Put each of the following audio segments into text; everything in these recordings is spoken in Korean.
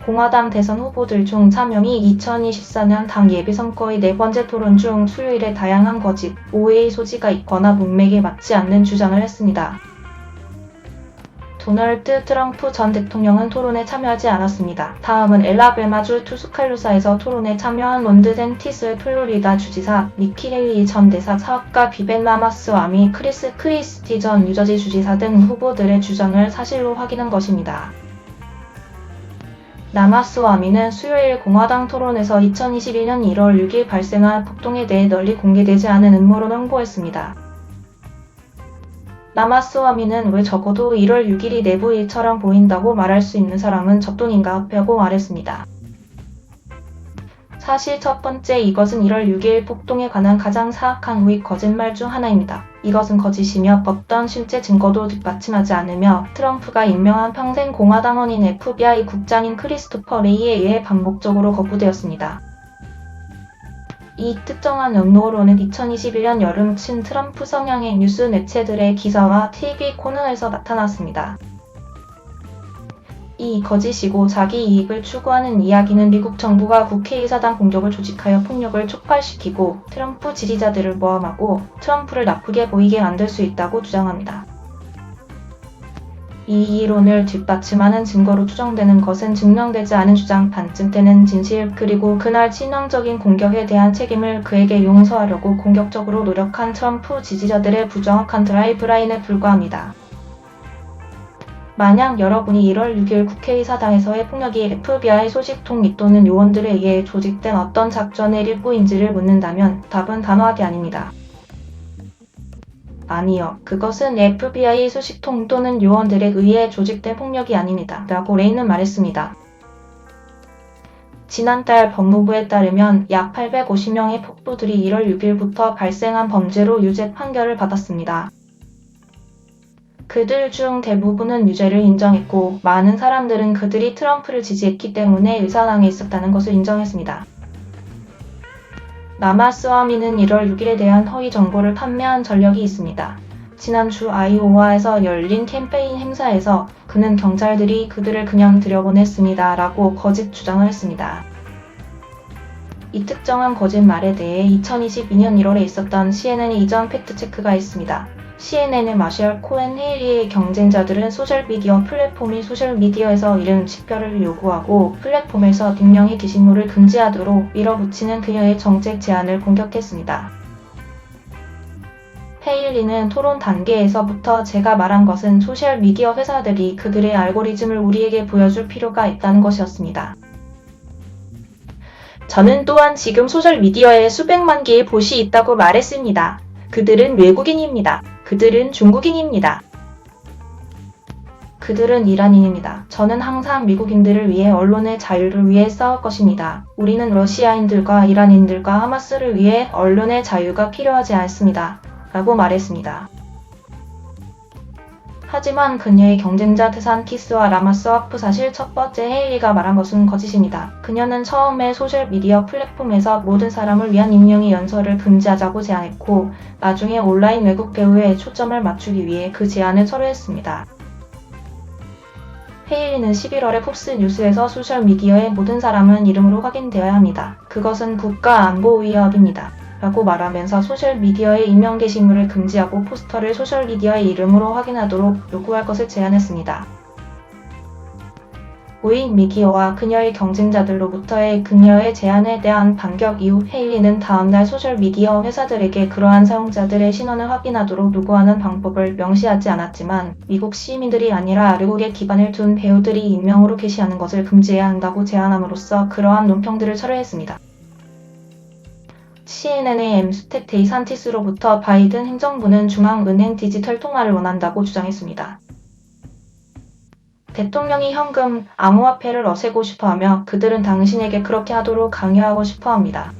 공화당 대선 후보들 중 3명이 2024년 당 예비선거의 네 번째 토론 중 수요일에 다양한 거짓, 오해의 소지가 있거나 문맥에 맞지 않는 주장을 했습니다. 도널드 트럼프 전 대통령은 토론에 참여하지 않았습니다. 다음은 엘라베마주 투스칼루사에서 토론에 참여한 론 드센티스 플로리다 주지사, 니키 헤일리 전 대사 사업가 비벤 라마스와미 크리스 크리스티 전 뉴저지 주지사 등 후보들의 주장을 사실로 확인한 것입니다. 라마스와미는 수요일 공화당 토론에서 2021년 1월 6일 발생한 폭동에 대해 널리 공개되지 않은 음모론을 홍보했습니다. 라마스와미는 왜 적어도 1월 6일이 내부 일처럼 보인다고 말할 수 있는 사람은 적돈인가 라고 말했습니다. 사실 첫 번째, 이것은 1월 6일 폭동에 관한 가장 사악한 우익 거짓말 중 하나입니다. 이것은 거짓이며 어떤 실제 증거도 뒷받침하지 않으며 트럼프가 임명한 평생 공화당원인 FBI 국장인 크리스토퍼 레이에 의해 반복적으로 거부되었습니다. 이 특정한 음모론은 2021년 여름 친 트럼프 성향의 뉴스 매체들의 기사와 TV 코너에서 나타났습니다. 이 거짓이고 자기 이익을 추구하는 이야기는 미국 정부가 국회의사당 공격을 조직하여 폭력을 촉발시키고 트럼프 지지자들을 모함하고 트럼프를 나쁘게 보이게 만들 수 있다고 주장합니다. 이 이론을 뒷받침하는 증거로 추정되는 것은 증명되지 않은 주장, 반쯤되는 진실, 그리고 그날 치명적인 공격에 대한 책임을 그에게 용서하려고 공격적으로 노력한 트럼프 지지자들의 부정확한 드라이브라인에 불과합니다. 만약 여러분이 1월 6일 국회의사당에서의 폭력이 FBI 소식통 및 또는 요원들에 의해 조직된 어떤 작전의 일부인지를 묻는다면 답은 단호하게 아닙니다. 아니요, 그것은 FBI 소식통 또는 요원들에 의해 조직된 폭력이 아닙니다. 라고 레이는 말했습니다. 지난달 법무부에 따르면 약 850명의 폭도들이 1월 6일부터 발생한 범죄로 유죄 판결을 받았습니다. 그들 중 대부분은 유죄를 인정했고 많은 사람들은 그들이 트럼프를 지지했기 때문에 의사당에 있었다는 것을 인정했습니다. 라마스와미는 1월 6일에 대한 허위 정보를 판매한 전력이 있습니다. 지난주 아이오와에서 열린 캠페인 행사에서 그는 경찰들이 그들을 그냥 들여보냈습니다. 라고 거짓 주장을 했습니다. 이 특정한 거짓말에 대해 2022년 1월에 있었던 CNN의 이전 팩트체크가 있습니다. CNN의 마셜 코엔 헤일리의 경쟁자들은 소셜미디어 플랫폼이 소셜미디어에서 이름 식별을 요구하고 플랫폼에서 익명의 게시물을 금지하도록 밀어붙이는 그녀의 정책 제안을 공격했습니다. 헤일리는 토론 단계에서부터 제가 말한 것은 소셜미디어 회사들이 그들의 알고리즘을 우리에게 보여줄 필요가 있다는 것이었습니다. 저는 또한 지금 소셜미디어에 수백만 개의 봇이 있다고 말했습니다. 그들은 외국인입니다. 그들은 중국인입니다. 그들은 이란인입니다. 저는 항상 미국인들을 위해 언론의 자유를 위해 싸울 것입니다. 우리는 러시아인들과 이란인들과 하마스를 위해 언론의 자유가 필요하지 않습니다. 라고 말했습니다. 하지만 그녀의 경쟁자 드산티스와 라마스와프 사실 첫 번째 헤일리가 말한 것은 거짓입니다. 그녀는 처음에 소셜미디어 플랫폼에서 모든 사람을 위한 익명의 연설을 금지하자고 제안했고 나중에 온라인 외국 배우에 초점을 맞추기 위해 그 제안을 철회했습니다. 헤일리는 11월에 폭스 뉴스에서 소셜미디어의 모든 사람은 이름으로 확인되어야 합니다. 그것은 국가안보위협입니다. 라고 말하면서 소셜미디어의 익명 게시물을 금지하고 포스터를 소셜미디어의 이름으로 확인하도록 요구할 것을 제안했습니다. 우익 미디어와 그녀의 경쟁자들로부터의 그녀의 제안에 대한 반격 이후 헤일리는 다음날 소셜미디어 회사들에게 그러한 사용자들의 신원을 확인하도록 요구하는 방법을 명시하지 않았지만 미국 시민들이 아니라 외국에 기반을 둔 배우들이 익명으로 게시하는 것을 금지해야 한다고 제안함으로써 그러한 논평들을 철회했습니다. CNN의 엠스텍 데이산티스로부터 바이든 행정부는 중앙은행 디지털 통화를 원한다고 주장했습니다. 대통령이 현금, 암호화폐를 없애고 싶어하며 그들은 당신에게 그렇게 하도록 강요하고 싶어합니다.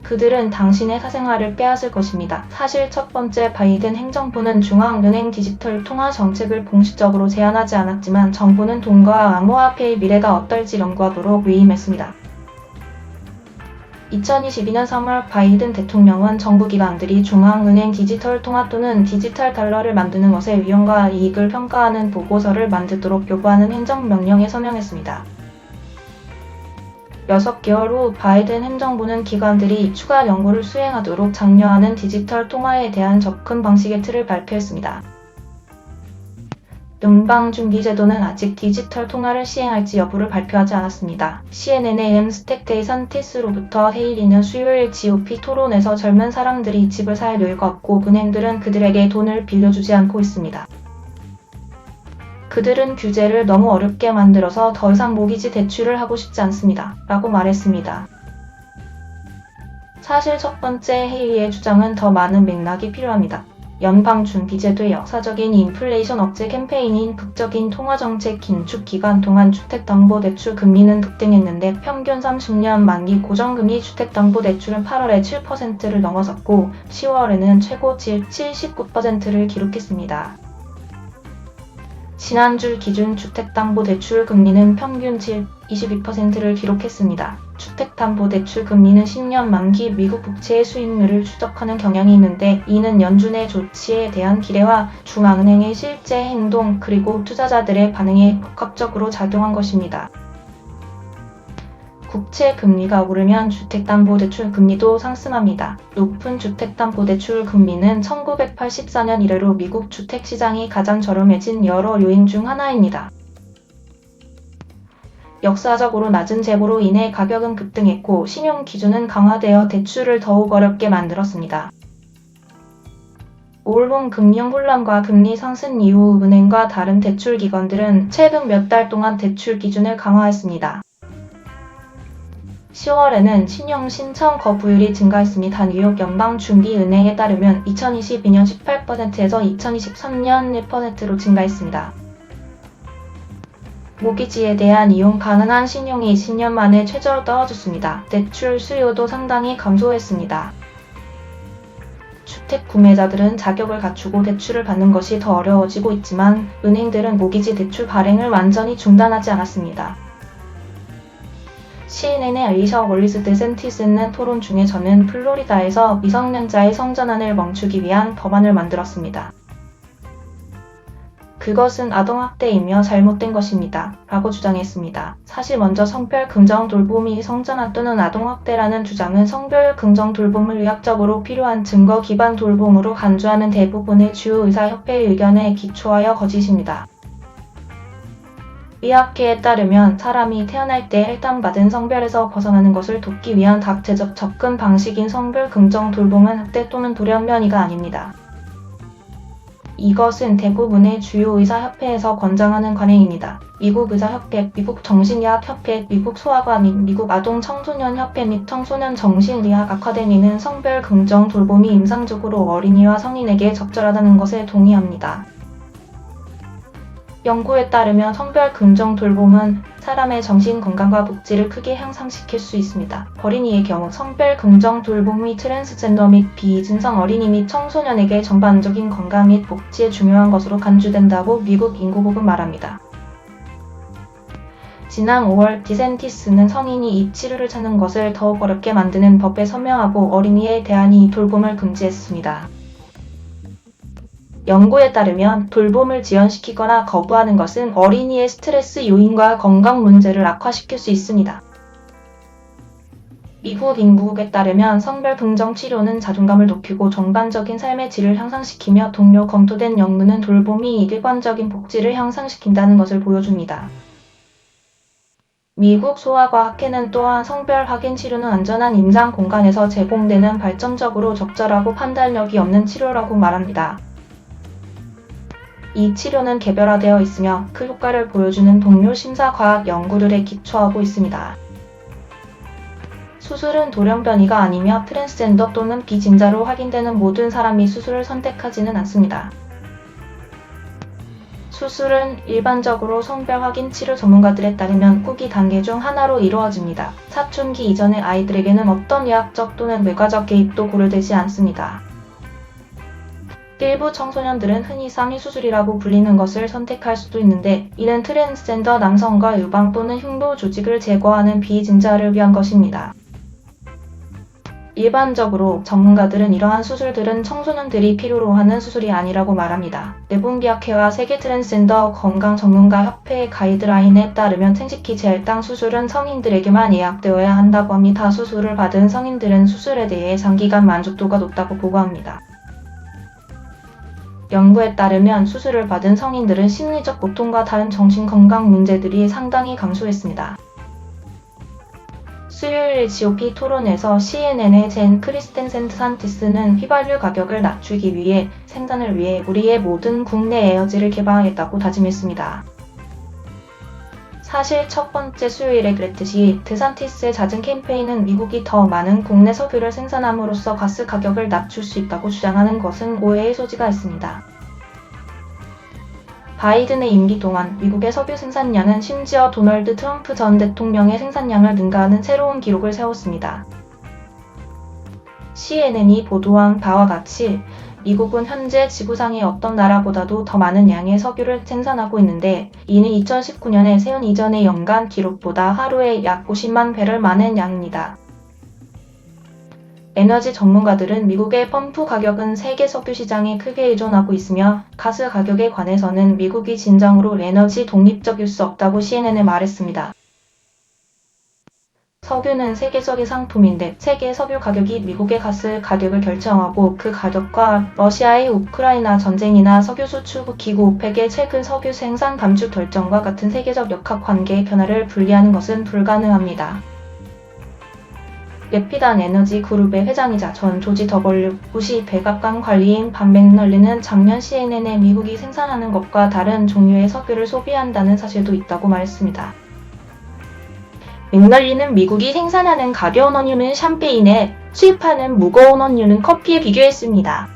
그들은 당신의 사생활을 빼앗을 것입니다. 사실 첫 번째 바이든 행정부는 중앙은행 디지털 통화 정책을 공식적으로 제안하지 않았지만 정부는 돈과 암호화폐의 미래가 어떨지 연구하도록 위임했습니다. 2022년 3월 바이든 대통령은 정부기관들이 중앙은행 디지털 통화 또는 디지털 달러를 만드는 것의 위험과 이익을 평가하는 보고서를 만들도록 요구하는 행정명령에 서명했습니다. 6개월 후 바이든 행정부는 기관들이 추가 연구를 수행하도록 장려하는 디지털 통화에 대한 접근 방식의 틀을 발표했습니다. 연방준비제도는 아직 디지털 통화를 시행할지 여부를 발표하지 않았습니다. CNN의 스택 데이산티스로부터 헤일리는 수요일 GOP 토론에서 젊은 사람들이 집을 살 여유가 없고 은행들은 그들에게 돈을 빌려주지 않고 있습니다. 그들은 규제를 너무 어렵게 만들어서 더 이상 모기지 대출을 하고 싶지 않습니다. 라고 말했습니다. 사실 첫 번째 헤일리의 주장은 더 많은 맥락이 필요합니다. 연방준비제도의 역사적인 인플레이션 억제 캠페인인 극적인 통화정책 긴축 기간 동안 주택담보대출 금리는 급등했는데 평균 30년 만기 고정금리 주택담보대출은 8월에 7%를 넘어섰고 10월에는 최고 79%를 기록했습니다. 지난주 기준 주택담보대출 금리는 평균 22%를 기록했습니다. 주택담보대출 금리는 10년 만기 미국 국채의 수익률을 추적하는 경향이 있는데 이는 연준의 조치에 대한 기대와 중앙은행의 실제 행동 그리고 투자자들의 반응에 복합적으로 작용한 것입니다. 국채 금리가 오르면 주택담보대출 금리도 상승합니다. 높은 주택담보대출 금리는 1984년 이래로 미국 주택시장이 가장 저렴해진 여러 요인 중 하나입니다. 역사적으로 낮은 재고로 인해 가격은 급등했고 신용 기준은 강화되어 대출을 더욱 어렵게 만들었습니다. 올봄 금융 혼란과 금리 상승 이후 은행과 다른 대출 기관들은 최근 몇 달 동안 대출 기준을 강화했습니다. 10월에는 신용 신청 거부율이 증가했습니다. 뉴욕 연방준비은행에 따르면 2022년 18%에서 2023년 1%로 증가했습니다. 모기지에 대한 이용 가능한 신용이 20년 만에 최저로 떨어졌습니다. 대출 수요도 상당히 감소했습니다. 주택 구매자들은 자격을 갖추고 대출을 받는 것이 더 어려워지고 있지만 은행들은 모기지 대출 발행을 완전히 중단하지 않았습니다. CNN의 알리샤 월리스 데센티스는 토론 중에 저는 플로리다에서 미성년자의 성전환을 멈추기 위한 법안을 만들었습니다. 그것은 아동학대이며 잘못된 것입니다. 라고 주장했습니다. 사실 먼저 성별 긍정 돌봄이 성전환 또는 아동학대라는 주장은 성별 긍정 돌봄을 의학적으로 필요한 증거 기반 돌봄으로 간주하는 대부분의 주요 의사협회의 의견에 기초하여 거짓입니다. 의학계에 따르면 사람이 태어날 때 혈당받은 성별에서 벗어나는 것을 돕기 위한 다각적 접근 방식인 성별 긍정 돌봄은 학대 또는 돌연변이가 아닙니다. 이것은 대부분의 주요 의사협회에서 권장하는 관행입니다. 미국 의사협회, 미국 정신의학협회, 미국 소아과 및 미국 아동 청소년 협회 및 청소년 정신의학 아카데미는 성별 긍정 돌봄이 임상적으로 어린이와 성인에게 적절하다는 것에 동의합니다. 연구에 따르면 성별 긍정 돌봄은 사람의 정신 건강과 복지를 크게 향상시킬 수 있습니다. 어린이의 경우 성별 긍정 돌봄이 트랜스젠더 및 비진성 어린이 및 청소년에게 전반적인 건강 및 복지에 중요한 것으로 간주된다고 미국 인구복은 말합니다. 지난 5월 디센티스는 성인이 이 치료를 찾는 것을 더욱 어렵게 만드는 법에 서명하고 어린이에 대한 이 돌봄을 금지했습니다. 연구에 따르면 돌봄을 지연시키거나 거부하는 것은 어린이의 스트레스 요인과 건강 문제를 악화시킬 수 있습니다. 미국 인구국에 따르면 성별 긍정 치료는 자존감을 높이고 전반적인 삶의 질을 향상시키며 동료 검토된 연구는 돌봄이 일관적인 복지를 향상시킨다는 것을 보여줍니다. 미국 소아과학회는 또한 성별 확인 치료는 안전한 임상 공간에서 제공되는 발전적으로 적절하고 판단력이 없는 치료라고 말합니다. 이 치료는 개별화되어 있으며 그 효과를 보여주는 동료 심사 과학 연구들에 기초하고 있습니다. 수술은 돌연변이가 아니며 트랜스젠더 또는 비진자로 확인되는 모든 사람이 수술을 선택하지는 않습니다. 수술은 일반적으로 성별 확인 치료 전문가들에 따르면 후기 단계 중 하나로 이루어집니다. 사춘기 이전의 아이들에게는 어떤 의학적 또는 외과적 개입도 고려되지 않습니다. 일부 청소년들은 흔히 상위수술이라고 불리는 것을 선택할 수도 있는데 이는 트랜스젠더 남성과 유방 또는 흉부 조직을 제거하는 비진자를 위한 것입니다. 일반적으로 전문가들은 이러한 수술들은 청소년들이 필요로 하는 수술이 아니라고 말합니다. 내분비학회와 세계 트랜스젠더 건강 전문가 협회의 가이드라인에 따르면 생식기 재할당 수술은 성인들에게만 예약되어야 한다고 합니다. 수술을 받은 성인들은 수술에 대해 장기간 만족도가 높다고 보고합니다. 연구에 따르면 수술을 받은 성인들은 심리적 고통과 다른 정신건강 문제들이 상당히 감소했습니다. 수요일 GOP 토론에서 CNN의 젠 크리스텐센 드산티스는 휘발유 가격을 낮추기 위해 생산을 위해 우리의 모든 국내 에너지를 개방하겠다고 다짐했습니다. 사실 첫 번째 수요일에 그랬듯이 드산티스의 잦은 캠페인은 미국이 더 많은 국내 석유를 생산함으로써 가스 가격을 낮출 수 있다고 주장하는 것은 오해의 소지가 있습니다. 바이든의 임기 동안 미국의 석유 생산량은 심지어 도널드 트럼프 전 대통령의 생산량을 능가하는 새로운 기록을 세웠습니다. CNN이 보도한 바와 같이 미국은 현재 지구상의 어떤 나라보다도 더 많은 양의 석유를 생산하고 있는데 이는 2019년에 세운 이전의 연간 기록보다 하루에 약 50만 배럴 많은 양입니다. 에너지 전문가들은 미국의 펌프 가격은 세계 석유 시장에 크게 의존하고 있으며 가스 가격에 관해서는 미국이 진정으로 에너지 독립적일 수 없다고 CNN에 말했습니다. 석유는 세계적인 상품인데 세계 석유 가격이 미국의 가스 가격을 결정하고 그 가격과 러시아의 우크라이나 전쟁이나 석유 수출국 기구 오펙의 최근 석유 생산 감축 결정과 같은 세계적 역학 관계의 변화를 분리하는 것은 불가능합니다. 레피단 에너지 그룹의 회장이자 전 조지 W 부시 백악관 관리인 반 맥널리는 작년 CNN에 미국이 생산하는 것과 다른 종류의 석유를 소비한다는 사실도 있다고 말했습니다. 맥널리는 미국이 생산하는 가벼운 원유는 샴페인에 수입하는 무거운 원유는 커피에 비교했습니다.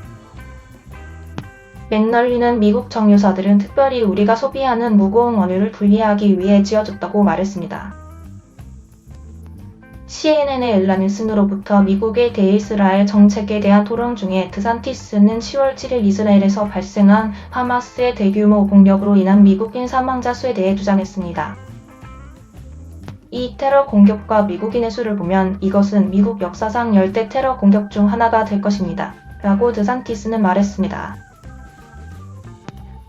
맥널리는 미국 정유사들은 특별히 우리가 소비하는 무거운 원유를 분리하기 위해 지어졌다고 말했습니다. CNN의 엘라니슨으로부터 미국의 대이스라엘 정책에 대한 토론 중에 드산티스는 10월 7일 이스라엘에서 발생한 하마스의 대규모 공격으로 인한 미국인 사망자 수에 대해 주장했습니다. 이 테러 공격과 미국인의 수를 보면 이것은 미국 역사상 열대 테러 공격 중 하나가 될 것입니다. 라고 드산티스는 말했습니다.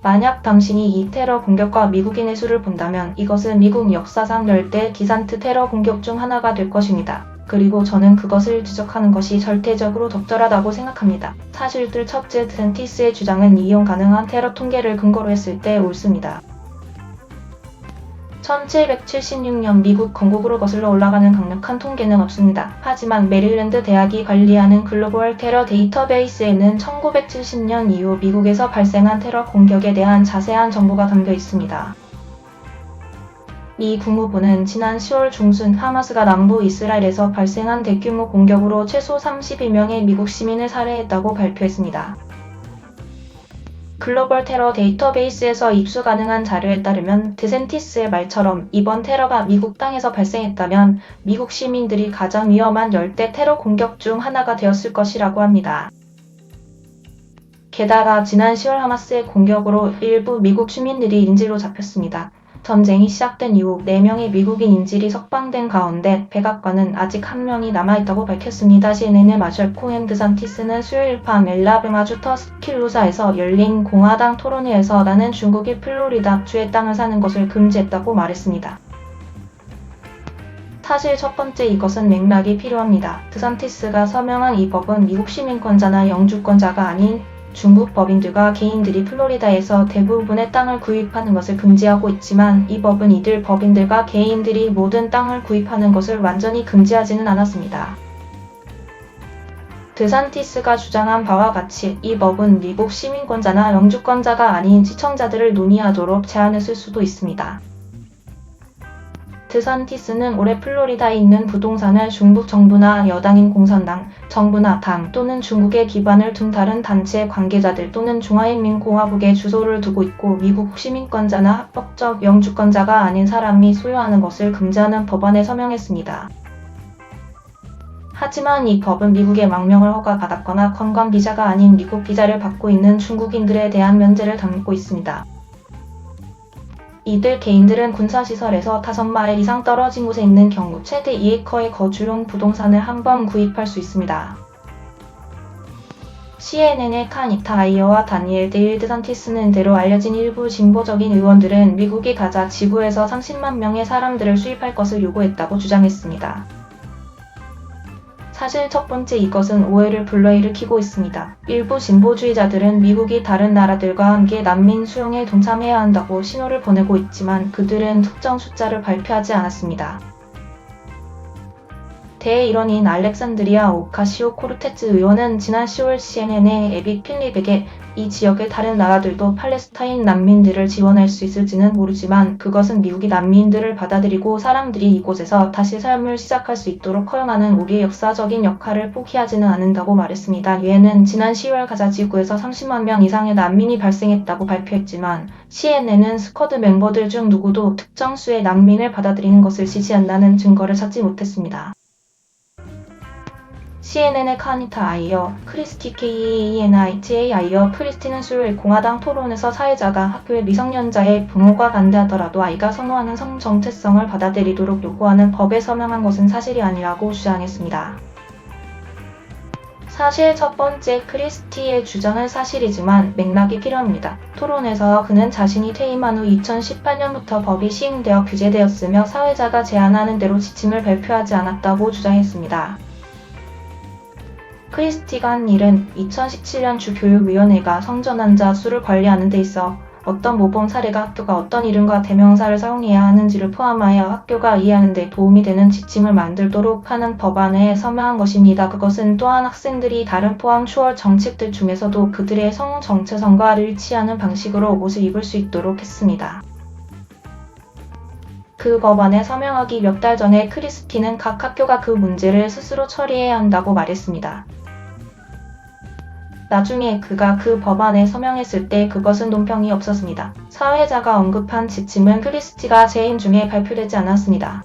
만약 당신이 이 테러 공격과 미국인의 수를 본다면 이것은 미국 역사상 열대 기산트 테러 공격 중 하나가 될 것입니다. 그리고 저는 그것을 지적하는 것이 절대적으로 적절하다고 생각합니다. 사실들 첫째, 드산티스의 주장은 이용 가능한 테러 통계를 근거로 했을 때 옳습니다. 1776년 미국 건국으로 거슬러 올라가는 강력한 통계는 없습니다. 하지만 메릴랜드 대학이 관리하는 글로벌 테러 데이터베이스에는 1970년 이후 미국에서 발생한 테러 공격에 대한 자세한 정보가 담겨 있습니다. 미 국무부는 지난 10월 중순 하마스가 남부 이스라엘에서 발생한 대규모 공격으로 최소 32명의 미국 시민을 살해했다고 발표했습니다. 글로벌 테러 데이터베이스에서 입수 가능한 자료에 따르면 드샌티스의 말처럼 이번 테러가 미국 땅에서 발생했다면 미국 시민들이 가장 위험한 열대 테러 공격 중 하나가 되었을 것이라고 합니다. 게다가 지난 10월 하마스의 공격으로 일부 미국 시민들이 인질로 잡혔습니다. 전쟁이 시작된 이후 4명의 미국인 인질이 석방된 가운데 백악관은 아직 1명이 남아있다고 밝혔습니다. CNN의 마셜 코엔 드산티스는 수요일 밤 엘라베마 주 터스킬루사에서 열린 공화당 토론회에서 나는 중국의 플로리다 주의 땅을 사는 것을 금지했다고 말했습니다. 사실 첫 번째 이것은 맥락이 필요합니다. 드산티스가 서명한 이 법은 미국 시민권자나 영주권자가 아닌 중국 법인들과 개인들이 플로리다에서 대부분의 땅을 구입하는 것을 금지하고 있지만 이 법은 이들 법인들과 개인들이 모든 땅을 구입하는 것을 완전히 금지하지는 않았습니다. 드산티스가 주장한 바와 같이 이 법은 미국 시민권자나 영주권자가 아닌 시청자들을 논의하도록 제한했을 수도 있습니다. 드산티스는 올해 플로리다에 있는 부동산을 중국 정부나 여당인 공산당, 정부나 당 또는 중국에 기반을 둔 다른 단체 관계자들 또는 중화인민공화국에 주소를 두고 있고 미국 시민권자나 합법적 영주권자가 아닌 사람이 소유하는 것을 금지하는 법안에 서명했습니다. 하지만 이 법은 미국의 망명을 허가받았거나 관광 비자가 아닌 미국 비자를 받고 있는 중국인들에 대한 면제를 담고 있습니다. 이들 개인들은 군사시설에서 5마일 이상 떨어진 곳에 있는 경우 최대 2에커의 거주용 부동산을 한 번 구입할 수 있습니다. CNN의 카니타 아이어와 다니엘 데일드 산티스는 대로 알려진 일부 진보적인 의원들은 미국이 가자 지구에서 30만 명의 사람들을 수입할 것을 요구했다고 주장했습니다. 사실 첫 번째 이것은 오해를 불러일으키고 있습니다. 일부 진보주의자들은 미국이 다른 나라들과 함께 난민 수용에 동참해야 한다고 신호를 보내고 있지만 그들은 특정 숫자를 발표하지 않았습니다. 대일원인 알렉산드리아 오카시오코르테츠 의원은 지난 10월 CNN의 에비 필립에게 이 지역의 다른 나라들도 팔레스타인 난민들을 지원할 수 있을지는 모르지만 그것은 미국이 난민들을 받아들이고 사람들이 이곳에서 다시 삶을 시작할 수 있도록 허용하는 우리의 역사적인 역할을 포기하지는 않는다고 말했습니다. 유엔은 지난 10월 가자 지구에서 30만 명 이상의 난민이 발생했다고 발표했지만 CNN은 스쿼드 멤버들 중 누구도 특정 수의 난민을 받아들이는 것을 지지한다는 증거를 찾지 못했습니다. CNN의 카니타 아이어, 크리스티 KENITA 아이어 프리스티는 수요일 공화당 토론에서 사회자가 학교의 미성년자의 부모가 반대하더라도 아이가 선호하는 성 정체성을 받아들이도록 요구하는 법에 서명한 것은 사실이 아니라고 주장했습니다. 사실 첫 번째 크리스티의 주장은 사실이지만 맥락이 필요합니다. 토론에서 그는 자신이 퇴임한 후 2018년부터 법이 시행되어 규제되었으며 사회자가 제안하는 대로 지침을 발표하지 않았다고 주장했습니다. 크리스티가 한 일은 2017년 주 교육위원회가 성전환자 수를 관리하는 데 있어 어떤 모범 사례가 학교가 어떤 이름과 대명사를 사용해야 하는지를 포함하여 학교가 이해하는 데 도움이 되는 지침을 만들도록 하는 법안에 서명한 것입니다. 그것은 또한 학생들이 다른 포함 추월 정책들 중에서도 그들의 성 정체성과 일치하는 방식으로 옷을 입을 수 있도록 했습니다. 그 법안에 서명하기 몇 달 전에 크리스티는 각 학교가 그 문제를 스스로 처리해야 한다고 말했습니다. 나중에 그가 그 법안에 서명했을 때 그것은 논평이 없었습니다. 사회자가 언급한 지침은 크리스티가 재임 중에 발표되지 않았습니다.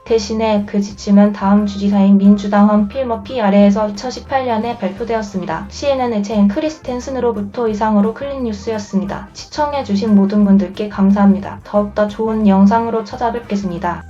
대신에 그 지침은 다음 주지사인 민주당원 필 머피 아래에서 2018년에 발표되었습니다. CNN의 젠 크리스텐슨으로부터 이상으로 클릭뉴스였습니다. 시청해주신 모든 분들께 감사합니다. 더욱더 좋은 영상으로 찾아뵙겠습니다.